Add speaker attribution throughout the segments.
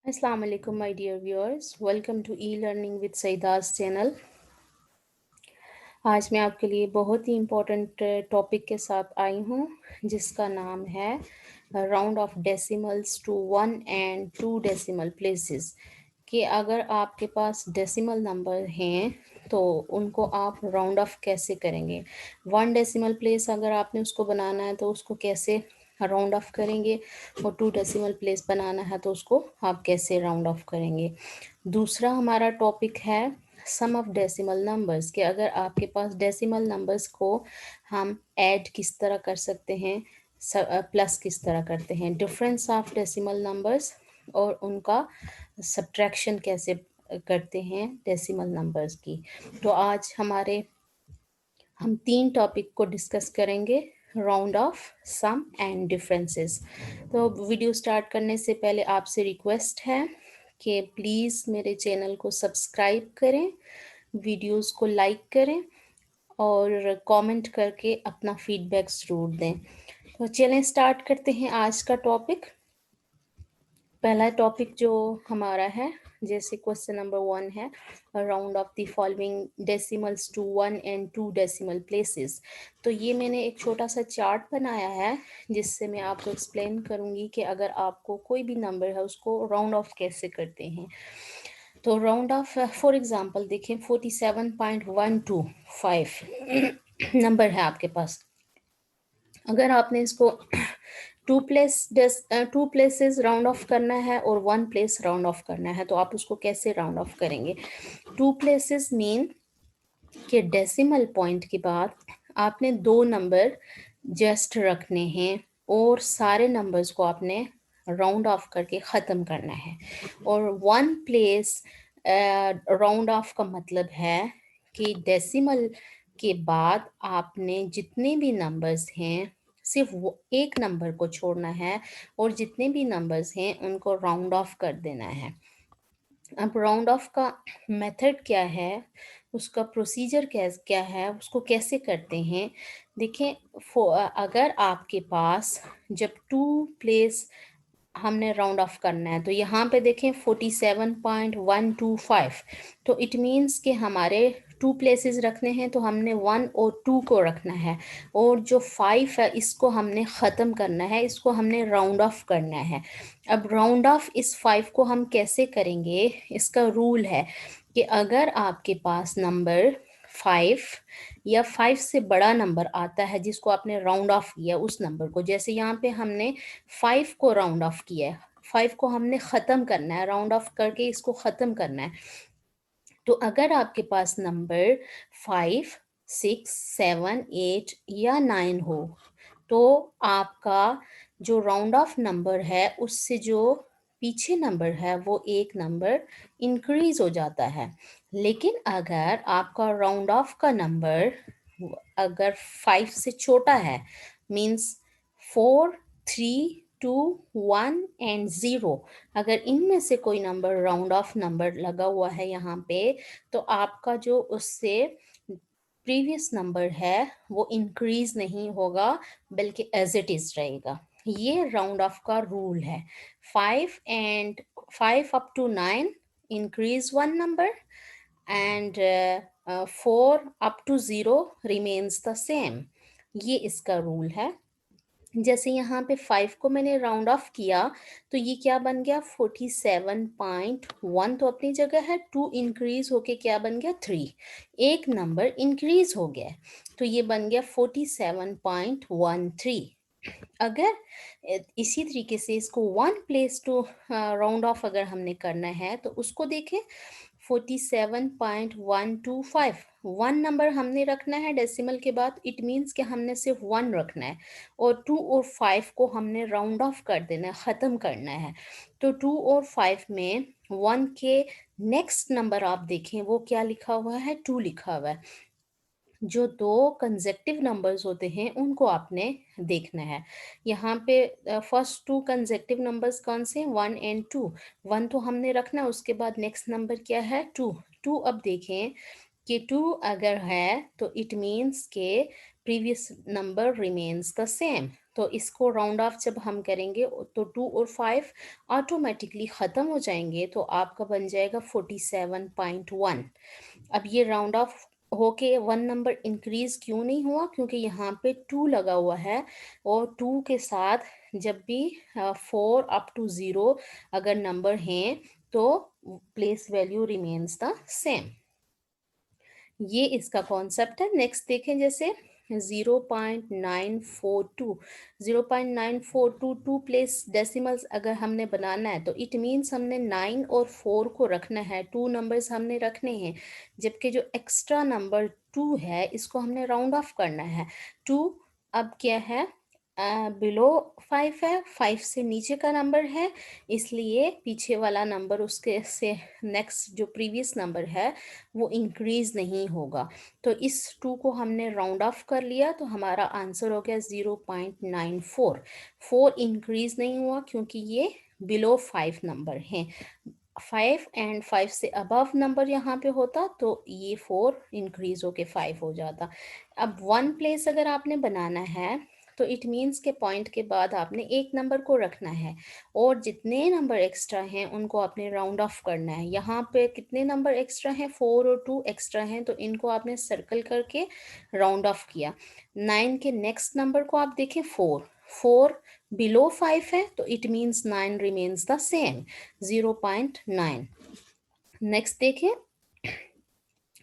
Speaker 1: Assalamu alaikum my dear viewers, welcome to e-learning with Saida's channel। आज मैं आपके लिए बहुत ही इम्पोर्टेंट टॉपिक के साथ आई हूँ जिसका नाम है round off decimals to 1 and 2 decimal places. कि अगर आपके पास डेसिमल नंबर हैं तो उनको आप राउंड ऑफ कैसे करेंगे। 1 डेसिमल प्लेस अगर आपने उसको बनाना है तो उसको कैसे राउंड ऑफ करेंगे, और 2 डेसिमल प्लेस बनाना है तो उसको आप कैसे राउंड ऑफ करेंगे। दूसरा हमारा टॉपिक है सम ऑफ डेसिमल नंबर्स, कि अगर आपके पास डेसिमल नंबर्स को हम ऐड किस तरह कर सकते हैं, प्लस किस तरह करते हैं, डिफरेंस ऑफ डेसिमल नंबर्स और उनका सब्ट्रैक्शन कैसे करते हैं डेसिमल नंबर्स की। तो आज हम 3 टॉपिक को डिस्कस करेंगे, round off, sum and differences. तो वीडियो स्टार्ट करने से पहले आपसे रिक्वेस्ट है कि प्लीज़ मेरे चैनल को सब्सक्राइब करें, वीडियोस को लाइक करें और कमेंट करके अपना फीडबैक ज़रूर दें। तो चलें स्टार्ट करते हैं आज का टॉपिक। पहला टॉपिक जो हमारा है, जैसे क्वेश्चन नंबर 1 है, round off the following decimals to 1 and 2 decimal places. तो ये मैंने एक छोटा सा चार्ट बनाया है जिससे मैं आपको एक्सप्लेन करूँगी कि अगर आपको कोई भी नंबर है उसको राउंड ऑफ कैसे करते हैं। तो राउंड ऑफ फॉर एग्जांपल देखें, 47.125 नंबर है आपके पास। अगर आपने इसको टू प्लेसेस राउंड ऑफ करना है और 1 प्लेस राउंड ऑफ करना है, तो आप उसको कैसे राउंड ऑफ करेंगे। 2 प्लेसेस मीन कि डेसिमल पॉइंट के बाद आपने 2 नंबर जस्ट रखने हैं और सारे नंबर्स को आपने राउंड ऑफ करके ख़त्म करना है। और 1 प्लेस राउंड ऑफ का मतलब है कि डेसिमल के बाद आपने जितने भी नंबर्स हैं सिर्फ वो एक नंबर को छोड़ना है और जितने भी नंबर्स हैं उनको राउंड ऑफ कर देना है। अब राउंड ऑफ का मेथड क्या है, उसका प्रोसीजर क्या है, उसको कैसे करते हैं। देखें, अगर आपके पास जब 2 प्लेस हमने राउंड ऑफ करना है तो यहाँ पे देखें 47.125, तो इट मीन्स कि हमारे 2 प्लेसेस रखने हैं तो हमने 1 और 2 को रखना है, और जो 5 है इसको हमने ख़त्म करना है, इसको हमने राउंड ऑफ करना है। अब राउंड ऑफ इस 5 को हम कैसे करेंगे, इसका रूल है कि अगर आपके पास नंबर 5 या 5 से बड़ा नंबर आता है जिसको आपने राउंड ऑफ किया उस नंबर को, जैसे यहाँ पे हमने 5 को राउंड ऑफ किया है, 5 को हमने ख़त्म करना है, राउंड ऑफ करके इसको ख़त्म करना है। तो अगर आपके पास नंबर 5, 6, 7, 8 या 9 हो तो आपका जो राउंड ऑफ नंबर है उससे जो पीछे नंबर है वो एक नंबर इंक्रीज हो जाता है। लेकिन अगर आपका राउंड ऑफ का नंबर अगर 5 से छोटा है, मींस 4, 3, 2, 1 एंड 0, अगर इनमें से कोई नंबर राउंड ऑफ नंबर लगा हुआ है यहाँ पे, तो आपका जो उससे प्रीवियस नंबर है वो इंक्रीज नहीं होगा बल्कि एज इट इज रहेगा। ये राउंड ऑफ का रूल है। 5 up to 9 increase 1 number and 4 up to 0 remains the same. ये इसका रूल है। जैसे यहाँ पे 5 को मैंने राउंड ऑफ किया तो ये क्या बन गया, 47.1 तो अपनी जगह है, 2 इंक्रीज होके क्या बन गया, 3, एक नंबर इंक्रीज हो गया तो ये बन गया 47.13। अगर इसी तरीके से इसको 1 प्लेस टू राउंड ऑफ अगर हमने करना है तो उसको देखें, 47.125, 1 नंबर हमने रखना है डेसिमल के बाद, इट मीन्स कि हमने सिर्फ 1 रखना है और 2 और 5 को हमने राउंड ऑफ कर देना है, ख़त्म करना है। तो 2 और 5 में 1 के नेक्स्ट नंबर आप देखें वो क्या लिखा हुआ है, 2 लिखा हुआ है। जो 2 कंसेक्टिव नंबर्स होते हैं उनको आपने देखना है। यहाँ पे फर्स्ट 2 कंसेक्टिव नंबर्स कौन से, 1 एंड 2। 1 तो हमने रखना है, उसके बाद नेक्स्ट नंबर क्या है, 2। 2 अब देखें कि 2 अगर है तो इट मीन्स के previous number remains the same, तो इसको राउंड ऑफ जब हम करेंगे तो 2 और 5 ऑटोमेटिकली ख़त्म हो जाएंगे, तो आपका बन जाएगा 47.1। अब ये राउंड ऑफ होके वन नंबर इंक्रीज क्यों नहीं हुआ, क्योंकि यहाँ पे 2 लगा हुआ है, और 2 के साथ जब भी 4 up to 0 अगर नंबर हैं तो place value remains the same. ये इसका कॉन्सेप्ट है। नेक्स्ट देखें, जैसे 0.942, 0.942 टू प्लेस डेसिमल्स अगर हमने बनाना है तो इट मीन्स हमने 9 और 4 को रखना है, 2 नंबर्स हमने रखने हैं, जबकि जो एक्स्ट्रा नंबर 2 है इसको हमने राउंड ऑफ करना है। 2 अब क्या है, बिलो 5 है, 5 से नीचे का नंबर है, इसलिए पीछे वाला नंबर उसके से नेक्स्ट जो प्रीवियस नंबर है वो इंक्रीज नहीं होगा। तो इस 2 को हमने राउंड ऑफ कर लिया, तो हमारा आंसर हो गया 0.94। 4 इंक्रीज नहीं हुआ क्योंकि ये बिलो 5 नंबर हैं। 5 एंड 5 से अबव नंबर यहाँ पे होता तो ये 4 इंक्रीज होके 5 हो जाता। अब 1 प्लेस अगर आपने बनाना है तो इट मीन्स के पॉइंट के बाद आपने एक नंबर को रखना है, और जितने नंबर एक्स्ट्रा हैं उनको आपने राउंड ऑफ करना है। यहाँ पे कितने नंबर एक्स्ट्रा हैं, 4 और 2 एक्स्ट्रा हैं, तो इनको आपने सर्कल करके राउंड ऑफ किया। 9 के नेक्स्ट नंबर को आप देखें, 4, 4 बिलो 5 है, तो it means 9 remains the same, 0.9। Next देखें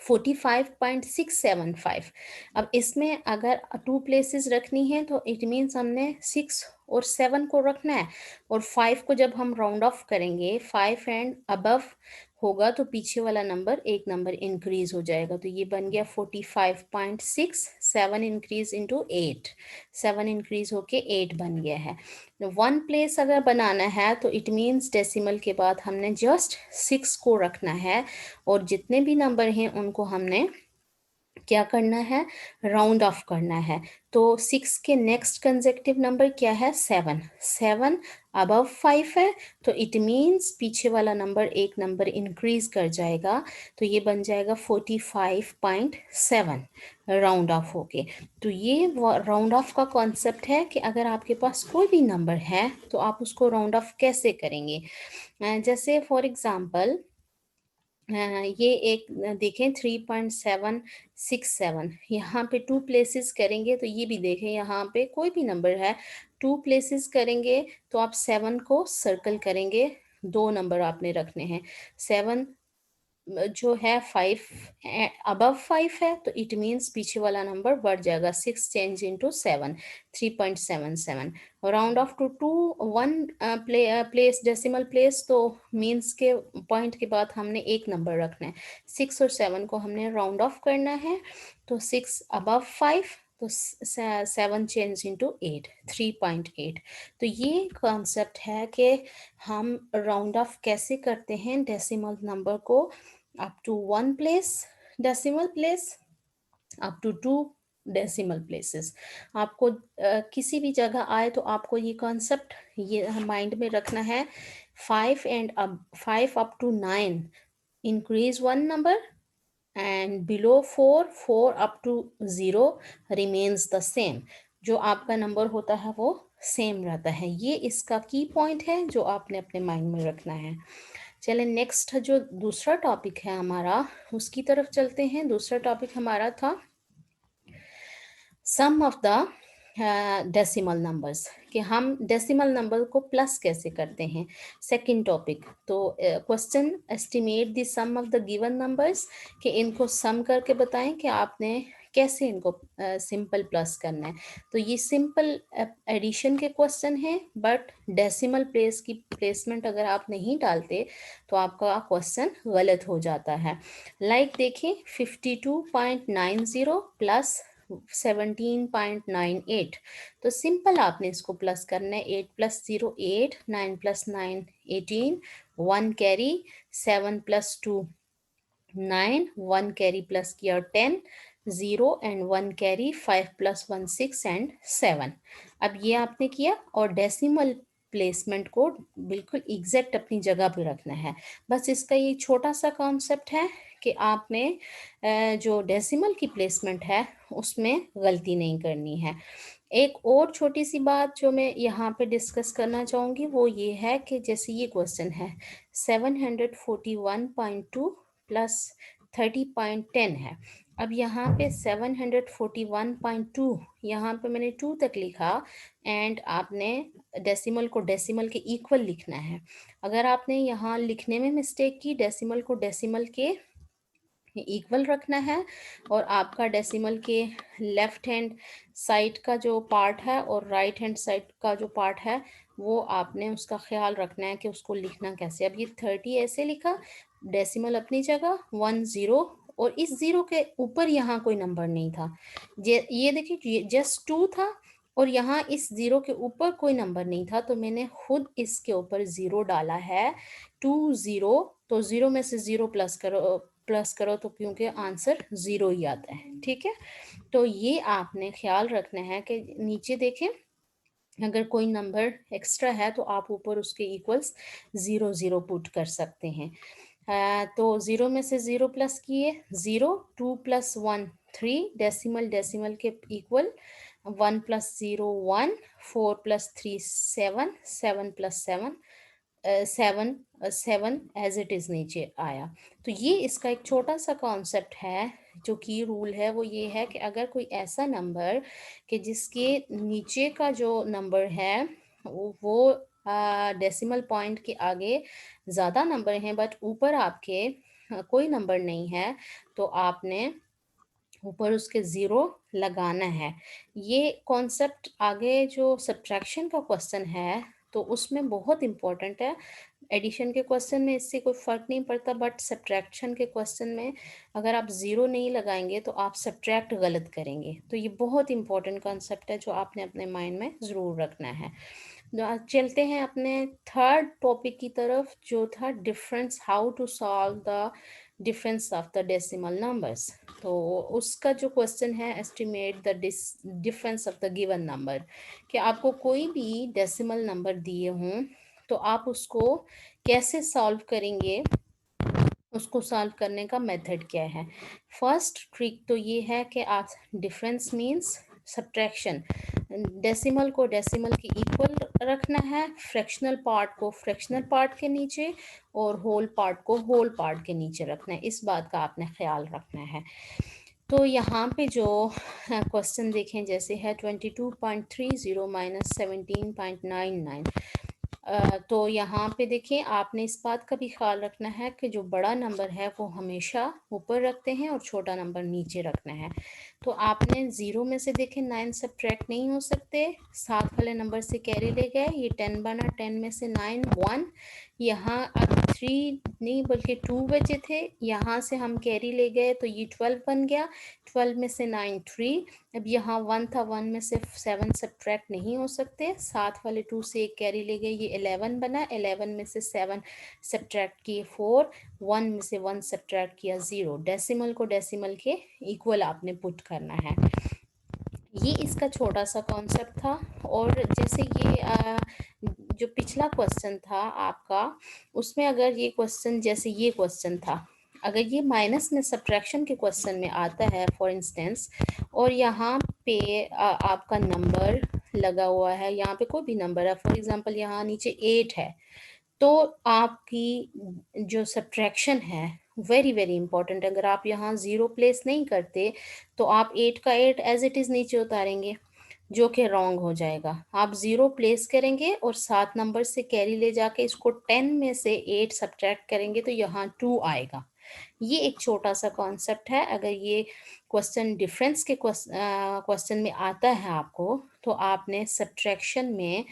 Speaker 1: 45.675। अब इसमें अगर 2 प्लेसेस रखनी है तो इट मीन्स हमने 6 और 7 को रखना है, और 5 को जब हम राउंड ऑफ करेंगे 5 एंड अबव होगा तो पीछे वाला नंबर एक नंबर इंक्रीज हो जाएगा, तो ये बन गया 45.6, 7 इंक्रीज इंटू 8, 7 इंक्रीज होके 8 बन गया है। 1 प्लेस अगर बनाना है तो इट मीन्स डेसिमल के बाद हमने जस्ट 6 को रखना है, और जितने भी नंबर हैं उनको हमने क्या करना है, राउंड ऑफ करना है। तो 6 के नेक्स्ट कंसेक्टिव नंबर क्या है, 7, 7 अबव 5 है, तो इट मीन्स पीछे वाला नंबर एक नंबर इंक्रीज कर जाएगा, तो ये बन जाएगा 45.7 राउंड ऑफ होके। तो ये राउंड ऑफ का कॉन्सेप्ट है कि अगर आपके पास कोई भी नंबर है तो आप उसको राउंड ऑफ कैसे करेंगे। जैसे फॉर एग्जांपल ये एक देखें 3.767, यहाँ पे 2 प्लेसेस करेंगे तो ये भी देखें, यहाँ पे कोई भी नंबर है, 2 प्लेसेस करेंगे तो आप 7 को सर्कल करेंगे, 2 नंबर आपने रखने हैं। 7 जो है 5 अबव 5 है, तो इट मीन्स पीछे वाला नंबर बढ़ जाएगा, 6 change into 7, 3.77। Round off to 1 place decimal place, तो मीन्स के पॉइंट के बाद हमने एक नंबर रखना है, 6 और 7 को हमने राउंड ऑफ करना है, तो 6 अबव 5, तो 7 चेंज इंटू 8, 3.8। तो ये कॉन्सेप्ट है कि हम राउंड ऑफ कैसे करते हैं डेसिमल नंबर को, up to 1 place decimal place, up to 2 decimal places. आपको किसी भी जगह आए तो आपको ये कॉन्सेप्ट ये माइंड में रखना है। 5 एंड अब 5 up to 9 increase 1 number, and below 4, 4 up to 0 remains the same. जो आपका नंबर होता है वो सेम रहता है। ये इसका की पॉइंट है जो आपने अपने माइंड में रखना है। चलें नेक्स्ट जो दूसरा टॉपिक है हमारा उसकी तरफ चलते हैं। दूसरा टॉपिक हमारा था sum of the decimal numbers, कि हम डेसिमल नंबर को प्लस कैसे करते हैं। सेकंड टॉपिक, तो question estimate the sum of the given numbers, कि इनको सम करके बताएं कि आपने कैसे इनको सिंपल प्लस करना है। तो ये सिंपल एडिशन के क्वेश्चन हैं, बट डेसिमल प्लेस की प्लेसमेंट अगर आप नहीं डालते तो आपका क्वेश्चन गलत हो जाता है। लाइक देखिए 52.90 प्लस 17.98, तो सिंपल आपने इसको प्लस करना है। 8 plus 0 8, 9 plus 9 18, 1 carry, 7 plus 2 9, 1 carry plus किया 10, 0 एंड 1 कैरी, 5 प्लस 1 6 एंड 7। अब ये आपने किया, और डेसिमल प्लेसमेंट को बिल्कुल एग्जैक्ट अपनी जगह पे रखना है। बस इसका ये छोटा सा कॉन्सेप्ट है कि आपने जो डेसिमल की प्लेसमेंट है उसमें गलती नहीं करनी है। एक और छोटी सी बात जो मैं यहाँ पे डिस्कस करना चाहूँगी वो ये है कि जैसे ये क्वेश्चन है 741.2 प्लस 30.10 है। अब यहाँ पे 741.2 यहाँ पे मैंने 2 तक लिखा एंड आपने डेसिमल को डेसिमल के इक्वल लिखना है। अगर आपने यहाँ लिखने में मिस्टेक की, डेसिमल को डेसिमल के इक्वल रखना है और आपका डेसिमल के लेफ्ट हैंड साइड का जो पार्ट है और राइट हैंड साइड का जो पार्ट है वो आपने उसका ख्याल रखना है कि उसको लिखना कैसे। अब ये 30 ऐसे लिखा, डेसिमल अपनी जगह, 10 और इस जीरो के ऊपर यहाँ कोई नंबर नहीं था। ये देखिए जस्ट 2 था और यहाँ इस जीरो के ऊपर कोई नंबर नहीं था, तो मैंने खुद इसके ऊपर जीरो डाला है, 20। तो जीरो में से जीरो प्लस करो तो क्योंकि आंसर जीरो ही आता है। ठीक है, तो ये आपने ख्याल रखना है कि नीचे देखें, अगर कोई नंबर एक्स्ट्रा है तो आप ऊपर उसके इक्वल्स 0 0 पुट कर सकते हैं। तो जीरो में से जीरो प्लस किए, 0, 2 + 1 3, डेसिमल डेसिमल के इक्वल, 1 + 0 1, 4 + 3 7, 7 + 7 7, 7 एज इट इज़ नीचे आया। तो ये इसका एक छोटा सा कॉन्सेप्ट है, जो की रूल है वो ये है कि अगर कोई ऐसा नंबर कि जिसके नीचे का जो नंबर है वो डेसिमल पॉइंट के आगे ज़्यादा नंबर हैं बट ऊपर आपके कोई नंबर नहीं है, तो आपने ऊपर उसके ज़ीरो लगाना है। ये कॉन्सेप्ट आगे जो सब्ट्रैक्शन का क्वेश्चन है तो उसमें बहुत इम्पोर्टेंट है। एडिशन के क्वेश्चन में इससे कोई फ़र्क नहीं पड़ता, बट सब्ट्रैक्शन के क्वेश्चन में अगर आप ज़ीरो नहीं लगाएंगे तो आप सब्ट्रैक्ट गलत करेंगे। तो ये बहुत इंपॉर्टेंट कॉन्सेप्ट है जो आपने अपने माइंड में ज़रूर रखना है। चलते हैं अपने थर्ड टॉपिक की तरफ, जो था difference, how to solve the difference of the decimal numbers. तो उसका जो क्वेश्चन है, estimate the difference of the given number, कि आपको कोई भी डेसिमल नंबर दिए हों तो आप उसको कैसे सॉल्व करेंगे, उसको सॉल्व करने का मेथड क्या है। फर्स्ट ट्रिक तो ये है कि आप डिफरेंस मींस सब्ट्रैक्शन, डेसिमल को डेसिमल के इक्वल रखना है, फ्रैक्शनल पार्ट को फ्रैक्शनल पार्ट के नीचे और होल पार्ट को होल पार्ट के नीचे रखना है। इस बात का आपने ख्याल रखना है। तो यहाँ पे जो क्वेश्चन देखें, जैसे है 22.30 माइनस 17.99। तो यहाँ पे देखें, आपने इस बात का भी ख्याल रखना है कि जो बड़ा नंबर है वो हमेशा ऊपर रखते हैं और छोटा नंबर नीचे रखना है। तो आपने ज़ीरो में से देखें 9 सब्ट्रैक्ट नहीं हो सकते, साथ वाले नंबर से कैरी ले गए, ये 10 बना, 10 में से 9 1, यहाँ अब 3 नहीं बल्कि 2 बचे थे, यहाँ से हम कैरी ले गए तो ये 12 बन गया, 12 में से 9 3, अब यहाँ 1 था, 1 में से 7 सब्ट्रैक्ट नहीं हो सकते, साथ वाले 2 से एक कैरी ले गए, ये 11 बना, 11 में से 7 सब्ट्रैक्ट किए 4, 1 में से 1 सब्ट्रैक्ट किया 0। डेसिमल को डेसिमल के इक्वल आपने पुट करना है। ये इसका छोटा सा कॉन्सेप्ट था। और जैसे ये जो पिछला क्वेश्चन था आपका, उसमें अगर ये क्वेश्चन, जैसे ये क्वेश्चन था, अगर ये माइनस में सब्ट्रैक्शन के क्वेश्चन में आता है फॉर इंस्टेंस, और यहाँ पे आपका नंबर लगा हुआ है, यहाँ पे कोई भी नंबर है, फॉर एग्जांपल यहाँ नीचे 8 है, तो आपकी जो सब्ट्रैक्शन है वेरी वेरी इंपॉर्टेंट, अगर आप यहाँ ज़ीरो प्लेस नहीं करते तो आप 8 का 8 एज इट इज़ नीचे उतारेंगे, जो कि रॉन्ग हो जाएगा। आप ज़ीरो प्लेस करेंगे और 7 नंबर से कैरी ले जाके इसको 10 में से 8 सब्ट्रैक्ट करेंगे तो यहाँ 2 आएगा। ये एक छोटा सा कॉन्सेप्ट है। अगर ये क्वेश्चन डिफरेंस के क्वेश्चन में आता है आपको, तो आपने सब्ट्रैक्शन में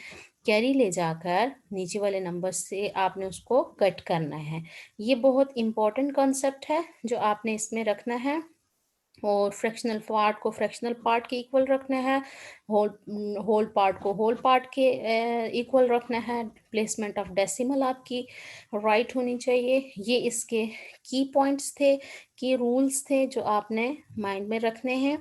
Speaker 1: कैरी ले जाकर नीचे वाले नंबर से आपने उसको कट करना है। ये बहुत इम्पॉर्टेंट कॉन्सेप्ट है जो आपने इसमें रखना है। और फ्रैक्शनल पार्ट को फ्रैक्शनल पार्ट के इक्वल रखना है, होल होल पार्ट को होल पार्ट के इक्वल रखना है, प्लेसमेंट ऑफ डेसिमल आपकी राइट होनी चाहिए। ये इसके की पॉइंट्स थे, की रूल्स थे जो आपने माइंड में रखने हैं।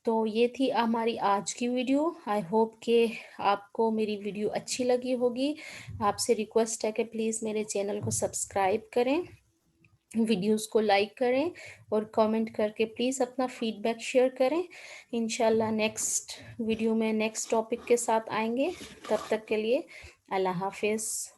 Speaker 1: तो ये थी हमारी आज की वीडियो। आई होप कि आपको मेरी वीडियो अच्छी लगी होगी। आपसे रिक्वेस्ट है कि प्लीज़ मेरे चैनल को सब्सक्राइब करें वीडियोस को लाइक करें और कमेंट करके प्लीज़ अपना फीडबैक शेयर करें। इंशाल्लाह नेक्स्ट वीडियो में नेक्स्ट टॉपिक के साथ आएंगे। तब तक के लिए अल्लाह हाफिज़।